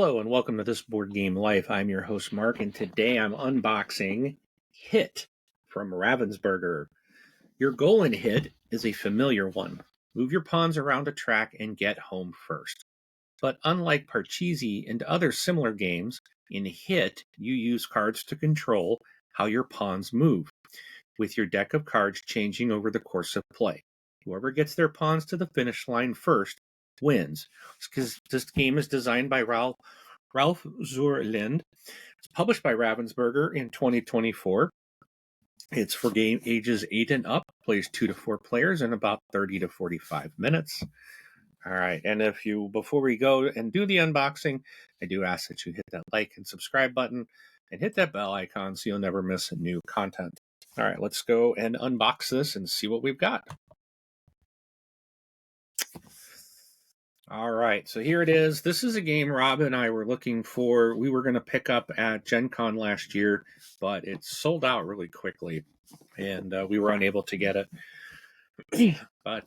Hello and welcome to This Board Game Life. I'm your host Mark, and today I'm unboxing Hit from Ravensburger. Your goal in Hit is a familiar one. Move your pawns around a track and get home first. But unlike Parcheesi and other similar games, in Hit you use cards to control how your pawns move, with your deck of cards changing over the course of play. Whoever gets their pawns to the finish line first wins. Because this game is designed by Ralph Zurlind. It's published by Ravensburger in 2024. It's for game ages 8 and up, plays 2 to 4 players in about 30 to 45 minutes. All right, and before we go and do the unboxing, I do ask that you hit that like and subscribe button and hit that bell icon so you'll never miss new content. All right, let's go and unbox this and see what we've got. All right, so here it is. This is a game Rob and I were looking for. We were going to pick up at GenCon last year, but it sold out really quickly, and we were unable to get it. But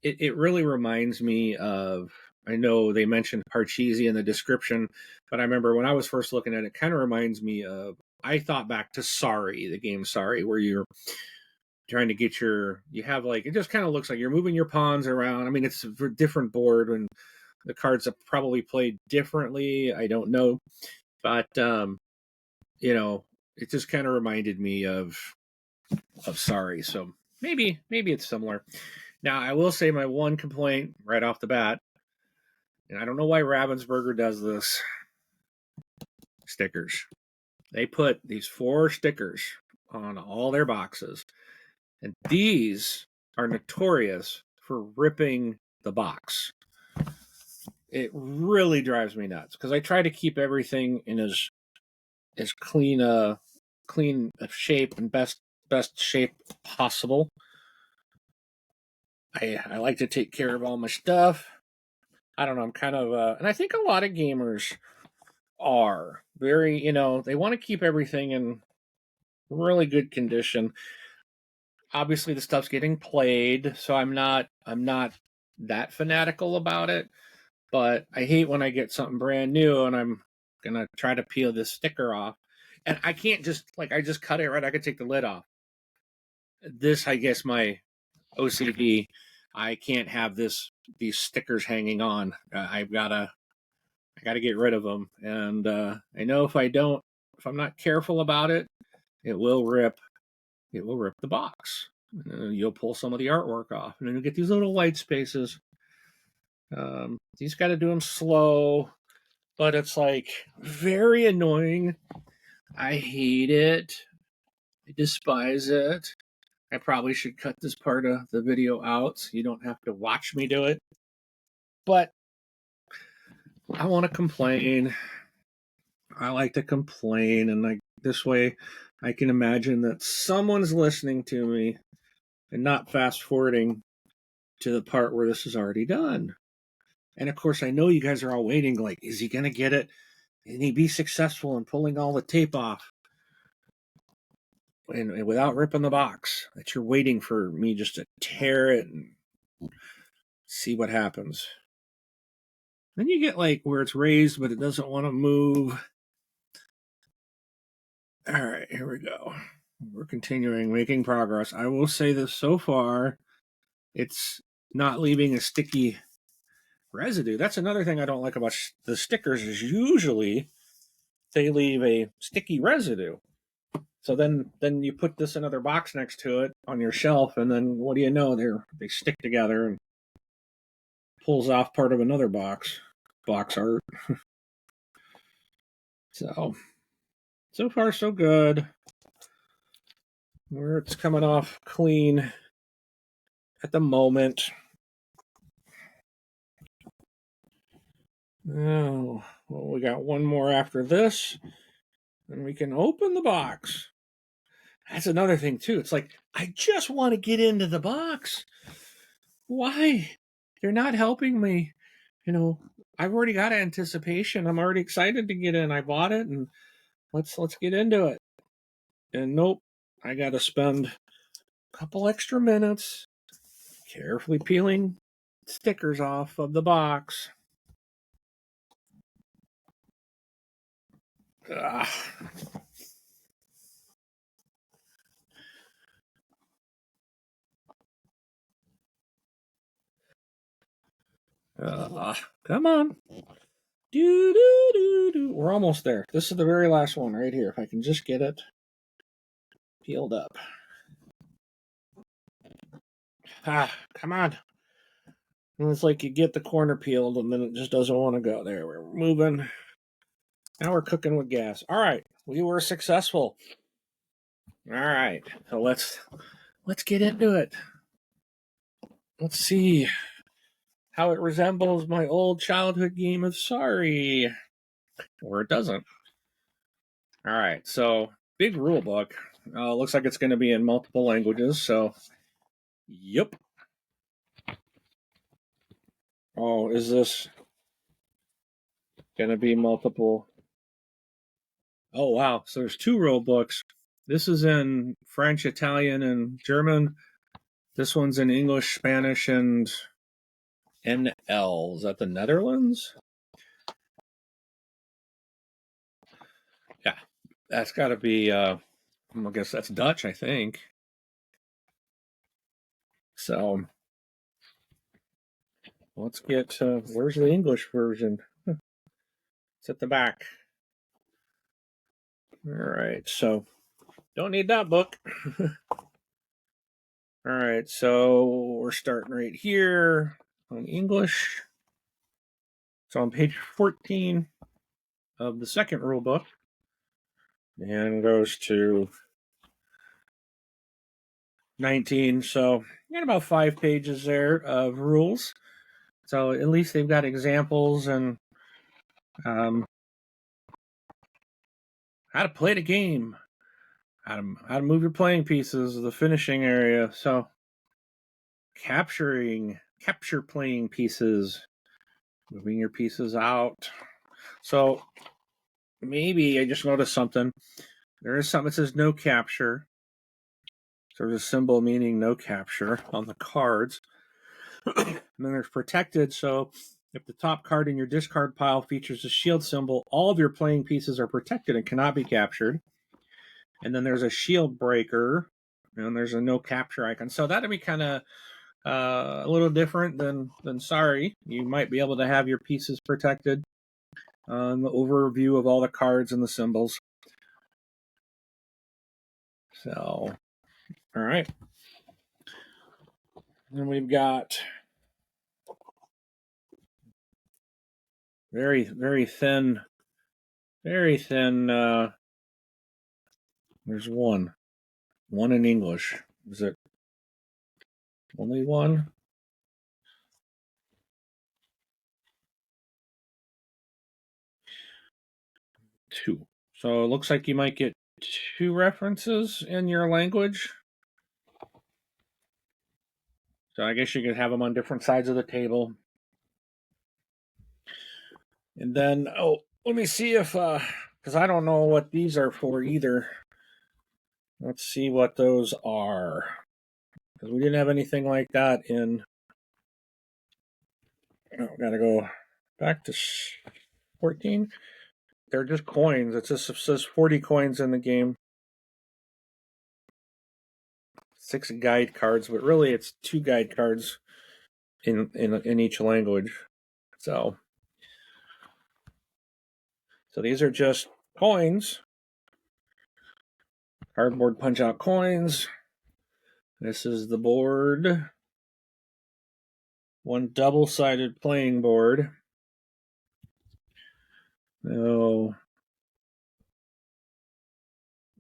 it really reminds me of, I know they mentioned Parcheesi in the description, but I remember when I was first looking at it, kind of reminds me of, I thought back to Sorry, the game Sorry, where you're trying to get it just kind of looks like you're moving your pawns around. I mean, it's a different board and the cards are probably played differently. I don't know. But, it just kind of reminded me of Sorry. So maybe it's similar. Now, I will say my one complaint right off the bat, and I don't know why Ravensburger does this, stickers. They put these 4 stickers on all their boxes. And these are notorious for ripping the box. It really drives me nuts because I try to keep everything in as clean a shape and best shape possible. I like to take care of all my stuff. I don't know, I'm kind of and I think a lot of gamers are very, they want to keep everything in really good condition. Obviously the stuff's getting played, so I'm not that fanatical about it, but I hate when I get something brand new and I'm gonna try to peel this sticker off, and I can't just I just cut it right. I could take the lid off. This, I guess, my OCD. I can't have these stickers hanging on. I gotta get rid of them, and I know if I'm not careful about it, it will rip the box. You'll pull some of the artwork off, and then you'll get these little white spaces. You just got to do them slow, but it's very annoying. I hate it. I despise it. I probably should cut this part of the video out so you don't have to watch me do it. But I want to complain. I like to complain, and this way I can imagine that someone's listening to me and not fast forwarding to the part where this is already done. And of course, I know you guys are all waiting, is he going to get it? Can he be successful in pulling all the tape off and without ripping the box? That you're waiting for me just to tear it and see what happens. Then you get where it's raised, but it doesn't want to move. All right, here we go. We're continuing, making progress. I will say this, so far, it's not leaving a sticky residue. That's another thing I don't like about the stickers, is usually they leave a sticky residue. So then you put this another box next to it on your shelf, and then what do you know? They stick together and pulls off part of another box art. So far so good. Where it's coming off clean at the moment. Oh, well, we got one more after this, and we can open the box. That's another thing too. It's I just want to get into the box. Why? They're not helping me. I've already got anticipation. I'm already excited to get in. I bought it, and let's get into it. And nope, I got to spend a couple extra minutes carefully peeling stickers off of the box. Come on. Do, do, do, do. We're almost there. This is the very last one right here. If I can just get it peeled up. Come on. And it's like you get the corner peeled and then it just doesn't want to go. There, we're moving. Now we're cooking with gas. All right, we were successful. All right, so let's get into it. Let's see how it resembles my old childhood game of Sorry, or it doesn't. All right, so big rule book. Looks like it's going to be in multiple languages. So, yep. Oh, is this going to be multiple? Oh, wow. So there's 2 rule books. This is in French, Italian, and German. This one's in English, Spanish, and NL. Is that the Netherlands? Yeah, that's got to be, I guess that's Dutch, I think. So let's get, where's the English version? It's at the back. All right, so don't need that book. All right, so we're starting right here on English. So on page 14 of the second rule book, and goes to 19. So you got about 5 pages there of rules. So at least they've got examples and how to play the game, how to move your playing pieces, the finishing area. So capture playing pieces, moving your pieces out. So maybe I just noticed something. There is something that says no capture. So there's a symbol meaning no capture on the cards. And then there's protected. So if the top card in your discard pile features a shield symbol, all of your playing pieces are protected and cannot be captured. And then there's a shield breaker, and there's a no capture icon. So that'd be kind of a little different than Sorry. You might be able to have your pieces protected on the overview of all the cards and the symbols. So, all right. Then we've got very, very thin. There's one in English. Is it only one? 2. So it looks like you might get 2 references in your language. So I guess you could have them on different sides of the table. And then, let me see if, because I don't know what these are for either. Let's see what those are. Because we didn't have anything like that in. Gotta go back to 14. They're just coins. It says 40 coins in the game. 6 guide cards, but really it's 2 guide cards in each language. So these are just coins. Cardboard punch out coins. This is the board. One double-sided playing board. Oh,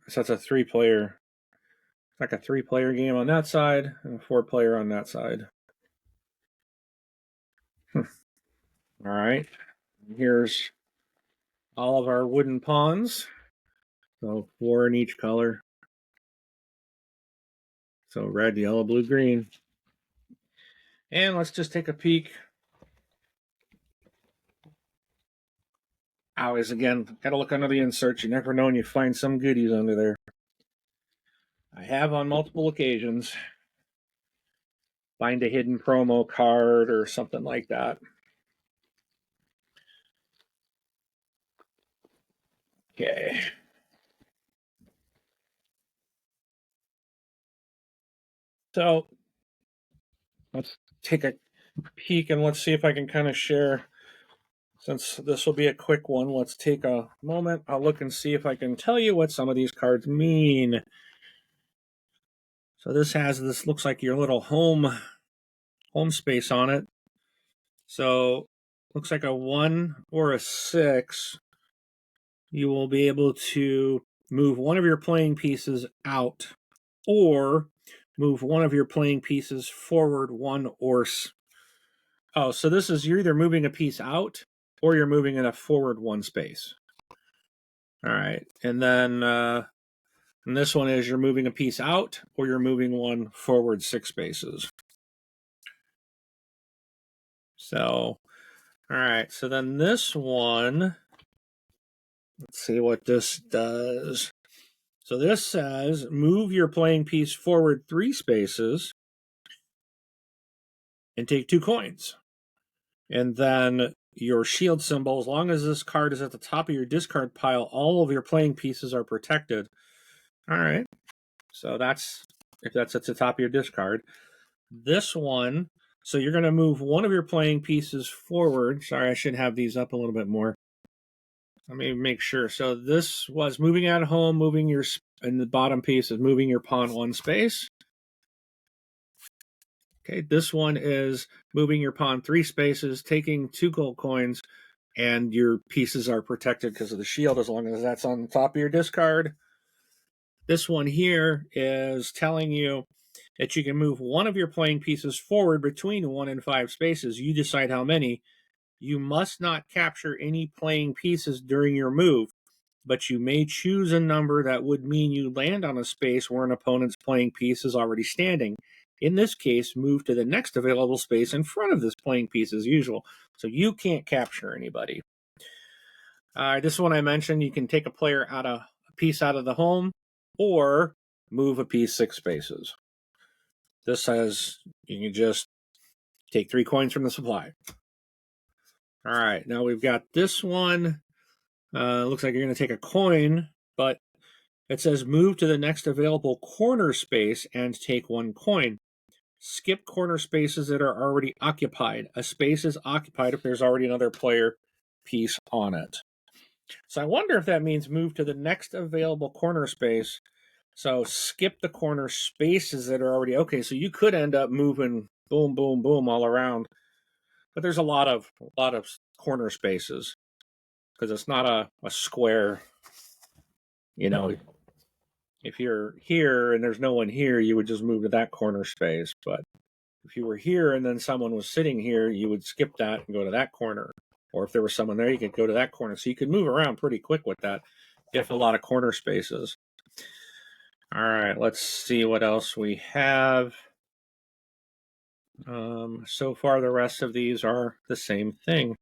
so that's a 3-player. It's like a 3-player game on that side and a 4-player on that side. All right. Here's all of our wooden pawns. So 4 in each color. So red, yellow, blue, green. And let's just take a peek. Always, again, got to look under the inserts. You never know when you find some goodies under there. I have on multiple occasions. Find a hidden promo card or something like that. Okay. So let's take a peek and let's see if I can kind of share. Since this will be a quick one, let's take a moment. I'll look and see if I can tell you what some of these cards mean. So this looks like your little home space on it. So looks like a 1 or a 6. You will be able to move one of your playing pieces out or move one of your playing pieces forward 1 or oh, so this is you're either moving a piece out or you're moving in a forward 1 space. All right. And then and this one is you're moving a piece out or you're moving one forward 6 spaces. So, all right. So then this one, let's see what this does. So this says move your playing piece forward 3 spaces and take 2 coins. And then your shield symbol, as long as this card is at the top of your discard pile, all of your playing pieces are protected. All right. So that's if that's at the top of your discard. This one, so you're going to move one of your playing pieces forward. Sorry, I should have these up a little bit more. Let me make sure. So this was moving at home, moving your, and the bottom piece is moving your pawn 1 space. Okay, this one is moving your pawn 3 spaces, taking 2 gold coins, and your pieces are protected because of the shield as long as that's on the top of your discard. This one here is telling you that you can move one of your playing pieces forward between 1 and 5 spaces. You decide how many. You must not capture any playing pieces during your move, but you may choose a number that would mean you land on a space where an opponent's playing piece is already standing. In this case, move to the next available space in front of this playing piece as usual. So you can't capture anybody. This one I mentioned, you can take a player a piece out of the home or move a piece 6 spaces. This says you can just take 3 coins from the supply. All right, now we've got this one. Looks like you're going to take a coin, but it says move to the next available corner space and take 1 coin. Skip corner spaces that are already occupied. A space is occupied if there's already another player piece on it. So I wonder if that means move to the next available corner space. So skip the corner spaces that are already okay. So you could end up moving boom, boom, boom all around, but there's a lot of corner spaces because it's not a square. You know, if you're here and there's no one here, you would just move to that corner space. But if you were here and then someone was sitting here, you would skip that and go to that corner. Or if there was someone there, you could go to that corner. So you could move around pretty quick with that if a lot of corner spaces. All right, let's see what else we have. So far, the rest of these are the same thing.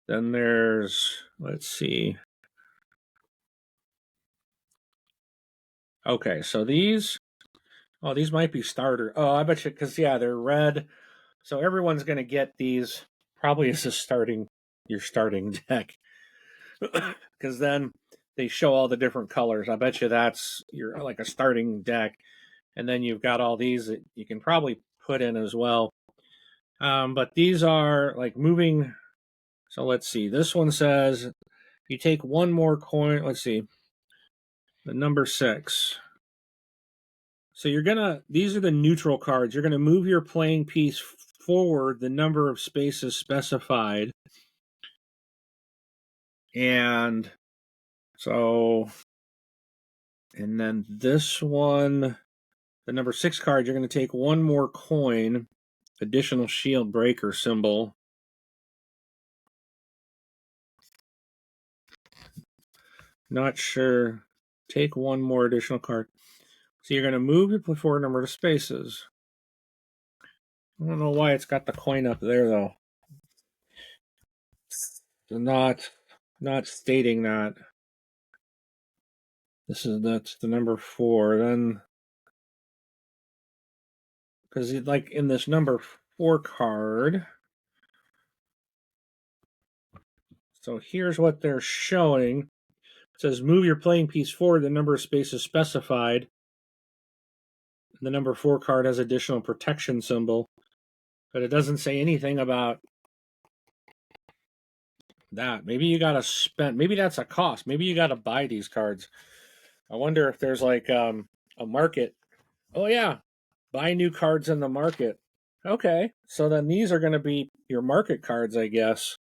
Then there's, let's see. Okay, so these might be starter. Oh, I bet you, because, yeah, they're red. So everyone's going to get these probably as your starting deck. Because then they show all the different colors. I bet you that's your like a starting deck. And then you've got all these that you can probably put in as well. But these are like moving. So let's see. This one says you take 1 more coin. Let's see. The number 6. So these are the neutral cards. You're gonna move your playing piece forward the number of spaces specified. And so, and then this one, the number 6 card, you're going to take 1 more coin, additional shield breaker symbol. Not sure. Take 1 more additional card. So you're going to move your forward number of spaces. I don't know why it's got the coin up there though. So not stating that. That's the number 4. Then because like in this number 4 card. So here's what they're showing. It says move your playing piece forward the number of spaces specified. The number 4 card has additional protection symbol, but it doesn't say anything about that. Maybe you gotta spend, maybe that's a cost. Maybe you gotta buy these cards. I wonder if there's like a market. Oh yeah, buy new cards in the market. Okay, so then these are going to be your market cards, I guess.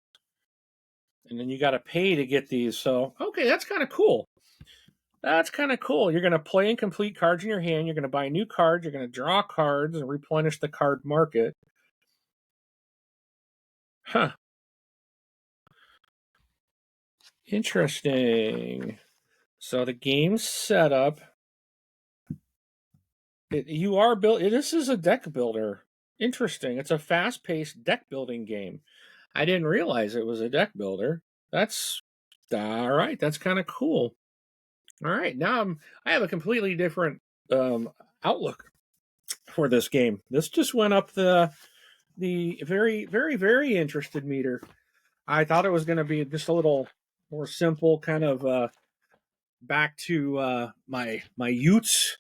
And then you got to pay to get these. So, okay, that's kind of cool. That's kind of cool. You're going to play and complete cards in your hand. You're going to buy new cards. You're going to draw cards and replenish the card market. Huh. Interesting. So the game setup. You are built. This is a deck builder. Interesting. It's a fast-paced deck building game. I didn't realize it was a deck builder. That's all right. That's kind of cool. All right, now I have a completely different outlook for this game. This just went up the very very very interested meter. I thought it was going to be just a little more simple, kind of back to my Utes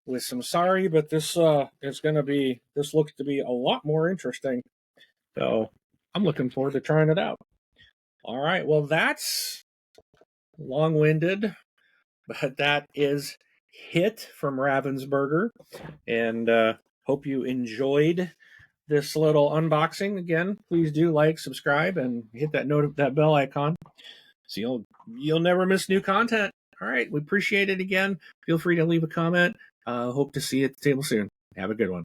with some sorry, but this is going to be, this looks to be a lot more interesting. So I'm looking forward to trying it out. All right, well that's long-winded, but that is Hit from Ravensburger, and hope you enjoyed this little unboxing. Again, please do like, subscribe, and hit that bell icon so you'll never miss new content. All right, we appreciate it. Again, feel free to leave a comment. Hope to see you at the table soon. Have a good one.